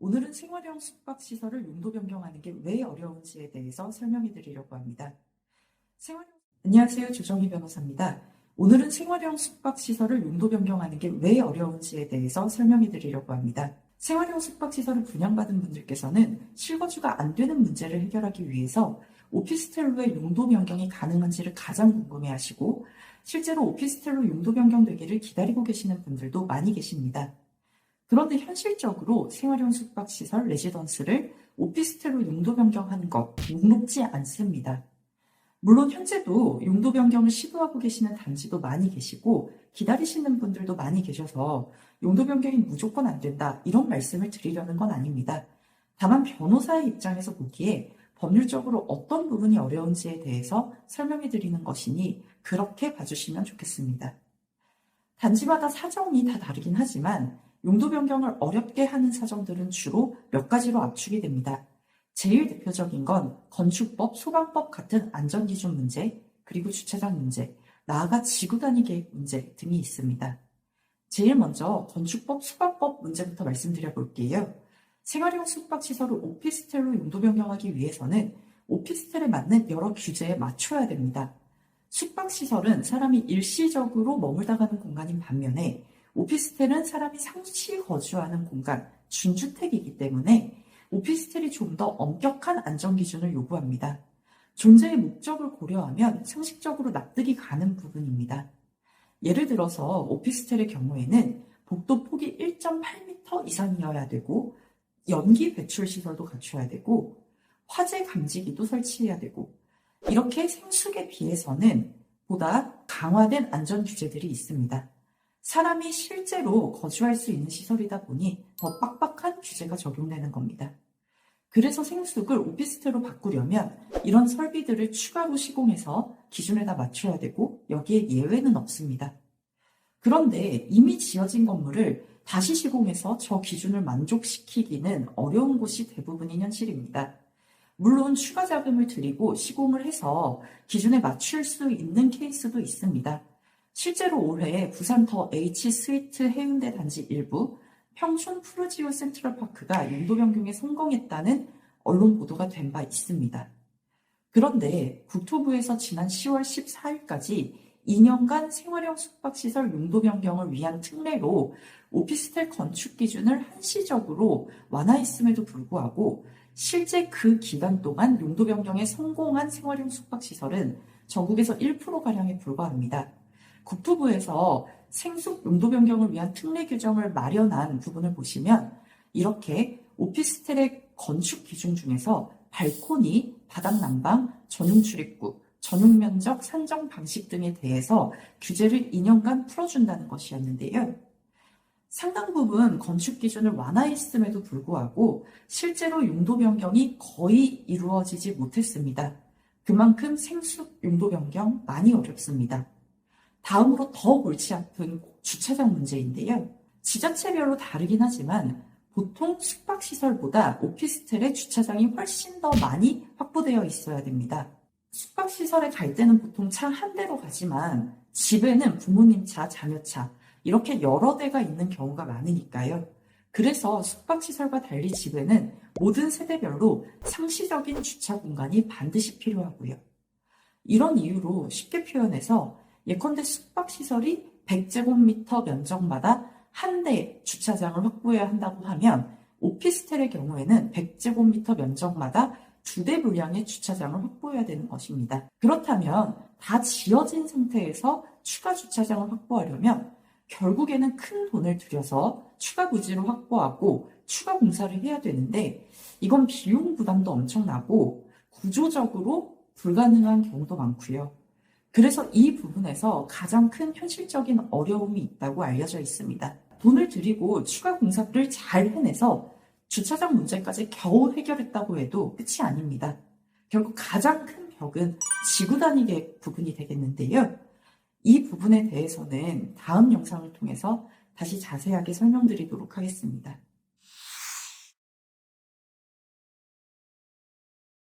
오늘은 생활형 숙박시설을 용도 변경하는 게 왜 어려운지에 대해서 설명해 드리려고 합니다. 안녕하세요. 조정희 변호사입니다. 오늘은 생활형 숙박시설을 용도 변경하는 게 왜 어려운지에 대해서 설명해 드리려고 합니다. 생활형 숙박시설을 분양받은 분들께서는 실거주가 안 되는 문제를 해결하기 위해서 오피스텔로의 용도 변경이 가능한지를 가장 궁금해 하시고, 실제로 오피스텔로 용도 변경되기를 기다리고 계시는 분들도 많이 계십니다. 그런데 현실적으로 생활형 숙박시설 레지던스를 오피스텔로 용도 변경하는 것 녹록지 않습니다. 물론 현재도 용도 변경을 시도하고 계시는 단지도 많이 계시고 기다리시는 분들도 많이 계셔서 용도 변경이 무조건 안 된다 이런 말씀을 드리려는 건 아닙니다. 다만 변호사의 입장에서 보기에 법률적으로 어떤 부분이 어려운지에 대해서 설명해 드리는 것이니 그렇게 봐주시면 좋겠습니다. 단지마다 사정이 다 다르긴 하지만 용도 변경을 어렵게 하는 사정들은 주로 몇 가지로 압축이 됩니다. 제일 대표적인 건 건축법, 소방법 같은 안전기준 문제, 그리고 주차장 문제, 나아가 지구단위 계획 문제 등이 있습니다. 제일 먼저 건축법, 소방법 문제부터 말씀드려 볼게요. 생활형 숙박시설을 오피스텔로 용도 변경하기 위해서는 오피스텔에 맞는 여러 규제에 맞춰야 됩니다. 숙박시설은 사람이 일시적으로 머물다 가는 공간인 반면에 오피스텔은 사람이 상시 거주하는 공간, 준주택이기 때문에 오피스텔이 좀 더 엄격한 안전기준을 요구합니다. 존재의 목적을 고려하면 상식적으로 납득이 가는 부분입니다. 예를 들어서 오피스텔의 경우에는 복도 폭이 1.8m 이상이어야 되고 연기 배출 시설도 갖춰야 되고 화재 감지기도 설치해야 되고 이렇게 생숙에 비해서는 보다 강화된 안전 규제들이 있습니다. 사람이 실제로 거주할 수 있는 시설이다 보니 더 빡빡한 규제가 적용되는 겁니다. 그래서 생숙을 오피스텔로 바꾸려면 이런 설비들을 추가로 시공해서 기준에 다 맞춰야 되고 여기에 예외는 없습니다. 그런데 이미 지어진 건물을 다시 시공해서 저 기준을 만족시키기는 어려운 곳이 대부분인 현실입니다. 물론 추가 자금을 들이고 시공을 해서 기준에 맞출 수 있는 케이스도 있습니다. 실제로 올해 부산 더 H 스위트 해운대 단지 일부, 평촌 푸르지오 센트럴파크가 용도 변경에 성공했다는 언론 보도가 된 바 있습니다. 그런데 국토부에서 지난 10월 14일까지 2년간 생활형 숙박시설 용도 변경을 위한 특례로 오피스텔 건축 기준을 한시적으로 완화했음에도 불구하고 실제 그 기간 동안 용도 변경에 성공한 생활형 숙박시설은 전국에서 1%가량에 불과합니다. 국토부에서 생숙 용도 변경을 위한 특례 규정을 마련한 부분을 보시면 이렇게 오피스텔의 건축 기준 중에서 발코니, 바닥 난방, 전용 출입구, 전용 면적 산정 방식 등에 대해서 규제를 2년간 풀어준다는 것이었는데요. 상당 부분 건축 기준을 완화했음에도 불구하고 실제로 용도 변경이 거의 이루어지지 못했습니다. 그만큼 생숙 용도 변경 많이 어렵습니다. 다음으로 더 골치 아픈 주차장 문제인데요. 지자체별로 다르긴 하지만 보통 숙박시설보다 오피스텔의 주차장이 훨씬 더 많이 확보되어 있어야 됩니다. 숙박시설에 갈 때는 보통 차 한 대로 가지만 집에는 부모님 차, 자녀차 이렇게 여러 대가 있는 경우가 많으니까요. 그래서 숙박시설과 달리 집에는 모든 세대별로 상시적인 주차 공간이 반드시 필요하고요. 이런 이유로 쉽게 표현해서 예컨대 숙박시설이 100제곱미터 면적마다 한 대 주차장을 확보해야 한다고 하면 오피스텔의 경우에는 100제곱미터 면적마다 2대 분량의 주차장을 확보해야 되는 것입니다. 그렇다면 다 지어진 상태에서 추가 주차장을 확보하려면 결국에는 큰 돈을 들여서 추가 부지를 확보하고 추가 공사를 해야 되는데 이건 비용 부담도 엄청나고 구조적으로 불가능한 경우도 많고요. 그래서 이 부분에서 가장 큰 현실적인 어려움이 있다고 알려져 있습니다. 돈을 들이고 추가 공사를 잘 해내서 주차장 문제까지 겨우 해결했다고 해도 끝이 아닙니다. 결국 가장 큰 벽은 지구 단위 계획 부분이 되겠는데요. 이 부분에 대해서는 다음 영상을 통해서 다시 자세하게 설명드리도록 하겠습니다.